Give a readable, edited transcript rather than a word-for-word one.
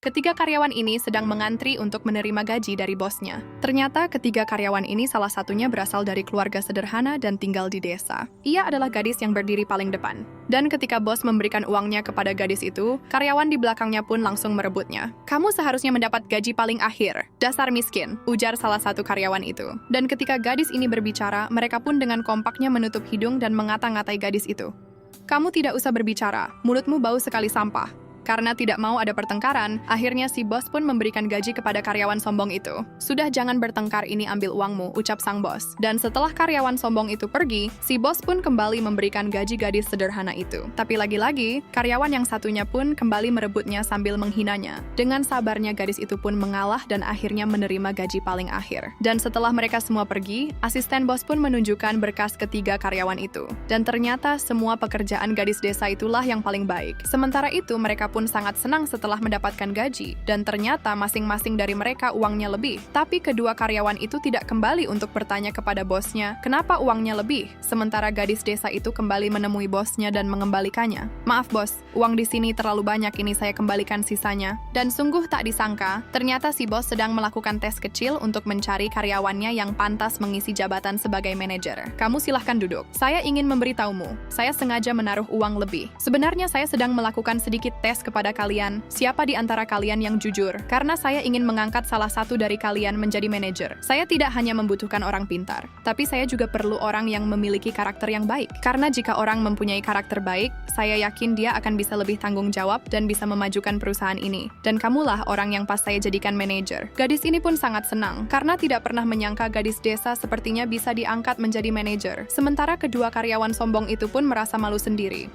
Ketiga karyawan ini sedang mengantri untuk menerima gaji dari bosnya. Ternyata ketiga karyawan ini salah satunya berasal dari keluarga sederhana dan tinggal di desa. Ia adalah gadis yang berdiri paling depan. Dan ketika bos memberikan uangnya kepada gadis itu, karyawan di belakangnya pun langsung merebutnya. "Kamu seharusnya mendapat gaji paling akhir. Dasar miskin," ujar salah satu karyawan itu. Dan ketika gadis ini berbicara, mereka pun dengan kompaknya menutup hidung dan mengata-ngatai gadis itu. "Kamu tidak usah berbicara, mulutmu bau sekali sampah." Karena tidak mau ada pertengkaran, akhirnya si bos pun memberikan gaji kepada karyawan sombong itu. "Sudah, jangan bertengkar, ini ambil uangmu," ucap sang bos. Dan setelah karyawan sombong itu pergi, si bos pun kembali memberikan gaji gadis sederhana itu. Tapi lagi-lagi, karyawan yang satunya pun kembali merebutnya sambil menghinanya. Dengan sabarnya gadis itu pun mengalah dan akhirnya menerima gaji paling akhir. Dan setelah mereka semua pergi, asisten bos pun menunjukkan berkas ketiga karyawan itu. Dan ternyata semua pekerjaan gadis desa itulah yang paling baik. Sementara itu mereka pun sangat senang setelah mendapatkan gaji, dan ternyata masing-masing dari mereka uangnya lebih. Tapi kedua karyawan itu tidak kembali untuk bertanya kepada bosnya, kenapa uangnya lebih, sementara gadis desa itu kembali menemui bosnya dan mengembalikannya. "Maaf bos, uang di sini terlalu banyak, ini saya kembalikan sisanya." Dan sungguh tak disangka, ternyata si bos sedang melakukan tes kecil untuk mencari karyawannya yang pantas mengisi jabatan sebagai manajer. "Kamu silahkan duduk. Saya ingin memberitahumu, saya sengaja menaruh uang lebih. Sebenarnya saya sedang melakukan sedikit tes kepada kalian, siapa di antara kalian yang jujur, karena saya ingin mengangkat salah satu dari kalian menjadi manajer. Saya tidak hanya membutuhkan orang pintar, tapi saya juga perlu orang yang memiliki karakter yang baik. Karena jika orang mempunyai karakter baik, saya yakin dia akan bisa lebih tanggung jawab dan bisa memajukan perusahaan ini. Dan kamulah orang yang pas saya jadikan manajer." Gadis ini pun sangat senang, karena tidak pernah menyangka gadis desa sepertinya bisa diangkat menjadi manajer. Sementara kedua karyawan sombong itu pun merasa malu sendiri.